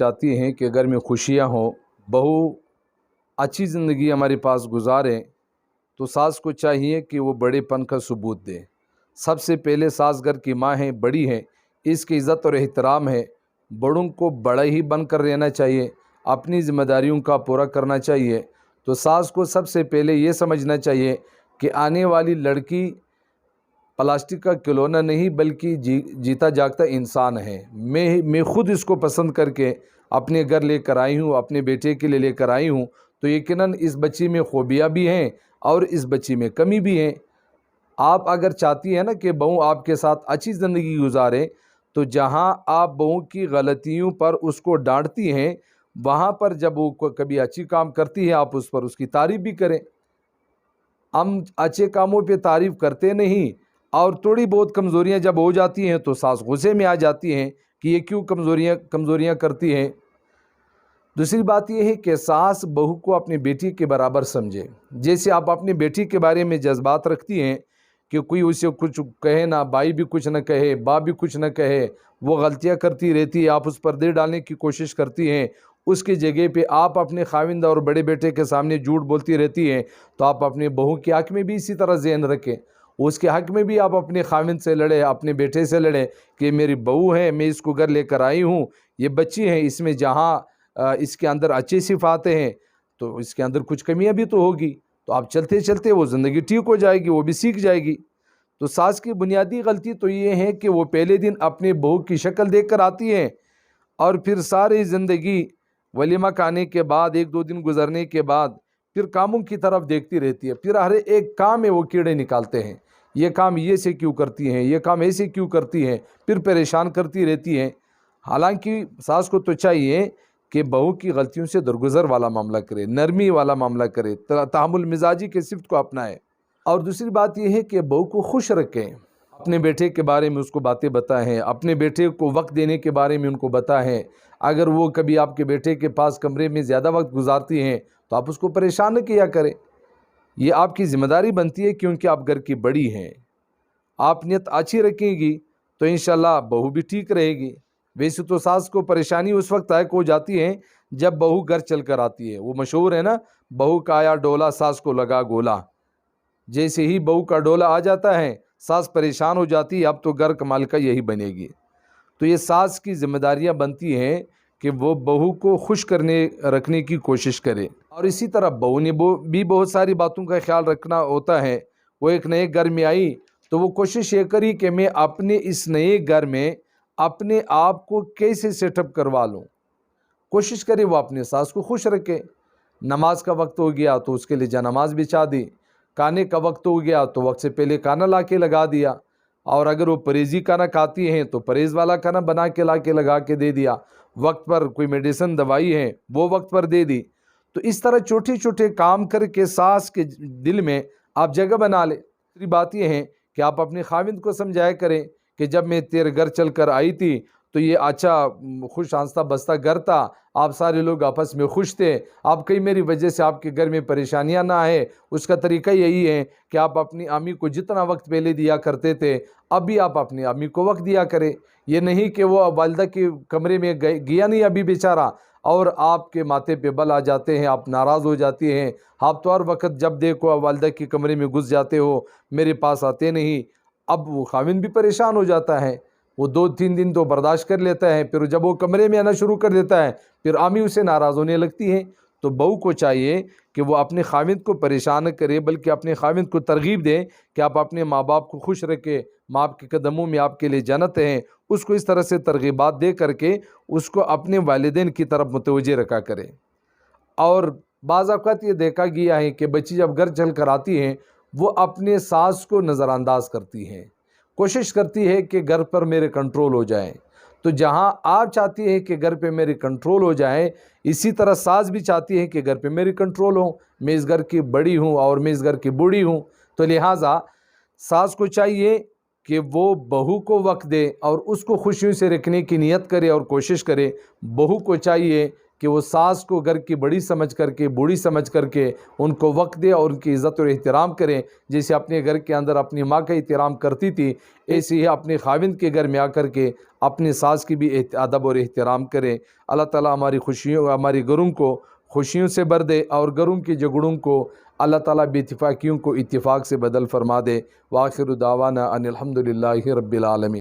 चाहती हैं कि घर में खुशियाँ हों, बहू अच्छी ज़िंदगी हमारे पास गुजारे, तो सास को चाहिए कि वो बड़ेपन का सबूत दे। सबसे पहले सास घर की माँ है, बड़ी है, इसकी इज़्ज़त और एहतराम है। बड़ों को बड़ा ही बनकर रहना चाहिए, अपनी ज़िम्मेदारियों का पूरा करना चाहिए। तो सास को सबसे पहले ये समझना चाहिए कि आने वाली लड़की प्लास्टिक का खिलौना नहीं बल्कि जीता जागता इंसान है। मैं खुद इसको पसंद करके अपने घर लेकर आई हूँ, अपने बेटे के लिए लेकर आई हूँ। तो यकीनन इस बच्ची में खूबियाँ भी हैं और इस बच्ची में कमी भी हैं। आप अगर चाहती हैं ना कि बहू आपके साथ अच्छी ज़िंदगी गुजारे, तो जहाँ आप बहू की गलतियों पर उसको डांटती हैं, वहाँ पर जब वो कभी अच्छी काम करती है आप उस पर उसकी तारीफ़ भी करें। हम अच्छे कामों पे तारीफ़ करते नहीं, और थोड़ी बहुत कमज़ोरियाँ जब हो जाती हैं तो सास गुस्से में आ जाती हैं कि ये क्यों कमज़ोरियाँ करती हैं। दूसरी बात यह है कि सास बहू को अपनी बेटी के बराबर समझे। जैसे आप अपनी बेटी के बारे में जज्बात रखती हैं कि कोई उसे कुछ कहे ना, भाई भी कुछ न कहे, बाप भी कुछ न कहे, वो गलतियां करती रहती है, आप उस पर पर्दे डालने की कोशिश करती हैं, उसकी जगह पे आप अपने खाविंद और बड़े बेटे के सामने झूठ बोलती रहती हैं। तो आप अपने बहू के हक़ में भी इसी तरह ज़हन रखें, उसके हक़ में भी आप अपने खाविंद से लड़े, अपने बेटे से लड़े कि मेरी बहू है, मैं इसको घर लेकर आई हूँ, ये बच्ची है, इसमें जहाँ इसके अंदर अच्छी सिफातें हैं तो इसके अंदर कुछ कमियां भी तो होगी। तो आप चलते चलते वो ज़िंदगी ठीक हो जाएगी, वो भी सीख जाएगी। तो सास की बुनियादी गलती तो ये है कि वो पहले दिन अपनी बहू की शक्ल देख कर आती है और फिर सारी ज़िंदगी वलीमा खाने के बाद, एक दो दिन गुजरने के बाद फिर कामों की तरफ देखती रहती है। फिर हर एक काम में वो कीड़े निकालते हैं, ये काम ये से क्यों करती हैं, ये काम ऐसे क्यों करती हैं, फिर परेशान करती रहती हैं। हालांकि सास को तो चाहिए कि बहू की गलतियों से दरगुजर वाला मामला करे, नरमी वाला मामला करे, तहमुल मिजाजी के सिफ्त को अपनाए। और दूसरी बात यह है कि बहू को खुश रखें, अपने बेटे के बारे में उसको बातें बताएं, अपने बेटे को वक्त देने के बारे में उनको बताएं। अगर वो कभी आपके बेटे के पास कमरे में ज़्यादा वक्त गुजारती हैं तो आप उसको परेशान न किया करें, ये आपकी ज़िम्मेदारी बनती है, क्योंकि आप घर की बड़ी हैं। आप नियत अच्छी रखेंगी तो इंशाल्लाह बहू भी ठीक रहेगी। वैसे तो सास को परेशानी उस वक्त तय हो जाती है जब बहू घर चल कर आती है। वो मशहूर है ना, बहू का आया डोला सास को लगा गोला। जैसे ही बहू का डोला आ जाता है सास परेशान हो जाती है, अब तो घर कमाल का यही बनेगी। तो ये सास की जिम्मेदारियां बनती हैं कि वो बहू को खुश रखने की कोशिश करे। और इसी तरह बहू ने भी बहुत सारी बातों का ख्याल रखना होता है। वो एक नए घर में आई तो वो कोशिश ये करी कि मैं अपने इस नए घर में अपने आप को कैसे सेटअप करवा लूँ। कोशिश करे वो अपने सास को खुश रखे। नमाज का वक्त हो गया तो उसके लिए नमाज बिछा दी, खाने का वक्त हो गया तो वक्त से पहले खाना ला के लगा दिया, और अगर वो परहेज़ी खाना खाती हैं तो परहेज़ वाला खाना बना के ला के लगा के दे दिया। वक्त पर कोई मेडिसिन दवाई है वो वक्त पर दे दी। तो इस तरह छोटे छोटे काम करके सास के दिल में आप जगह बना ले। दूसरी बात यह है कि आप अपने खाविंद को समझाया करें कि जब मैं तेरे घर चल कर आई थी तो ये अच्छा खुश हंसता बसता घर था, आप सारे लोग आपस में खुश थे, आप कहीं मेरी वजह से आपके घर में परेशानियां ना आए। उसका तरीका यही है कि आप अपनी अम्मी को जितना वक्त पहले दिया करते थे अब भी आप अपनी अम्मी को वक्त दिया करें। ये नहीं कि वो वालिदा के कमरे में गया नहीं अभी बेचारा और आपके माथे पे बल आ जाते हैं, आप नाराज़ हो जाती हैं। आप तो हर वक्त जब देखो वालिदा के कमरे में घुस जाते हो, मेरे पास आते नहीं। अब वो खाविंद भी परेशान हो जाता है, वो 2-3 दिन तो बर्दाश्त कर लेता है, फिर जब वो कमरे में आना शुरू कर देता है फिर आमी उसे नाराज़ होने लगती है। तो बहू को चाहिए कि वो अपने खाविंद को परेशान न करे, बल्कि अपने खाविंद को तरगीब दे कि आप अपने माँ बाप को खुश रखें, माँ बाप के कदमों में आपके लिए जन्नत है। उसको इस तरह से तरगीबात दे करके उसको अपने वालिदैन की तरफ मुतवज्जे रखा करे। और बाज़ औक़ात ये देखा गया है कि बच्ची जब घर चल कर आती हैं वो अपने सास को नज़रअंदाज करती हैं, कोशिश करती है कि घर पर मेरे कंट्रोल हो जाए। तो जहां आप चाहती है कि घर पे मेरी कंट्रोल हो जाए, इसी तरह सास भी चाहती है कि घर पे मेरी कंट्रोल हो। मैं इस घर की बड़ी हूं और मैं इस घर की बूढ़ी हूं, तो लिहाजा सास को चाहिए कि वो बहू को वक्त दे और उसको खुशियों से रखने की नियत करे और कोशिश करे। बहू को चाहिए کہ وہ ساس کو گھر کی بڑی سمجھ کر کے، بوڑھی سمجھ کر کے ان کو وقت دے اور ان کی عزت اور احترام کریں. جیسے اپنے گھر کے اندر اپنی ماں کا احترام کرتی تھی، ایسے ہی اپنے خاوند کے گھر میں آ کر کے اپنی ساس کی بھی ادب اور احترام کریں. اللہ تعالیٰ ہماری ہماری گھروں کو خوشیوں سے بھر دے اور گھروں کی جھگڑوں کو اللہ تعالیٰ بے اتفاقیوں کو اتفاق سے بدل فرما دے. وآخر دعوانا ان الحمد للہ رب العالمین.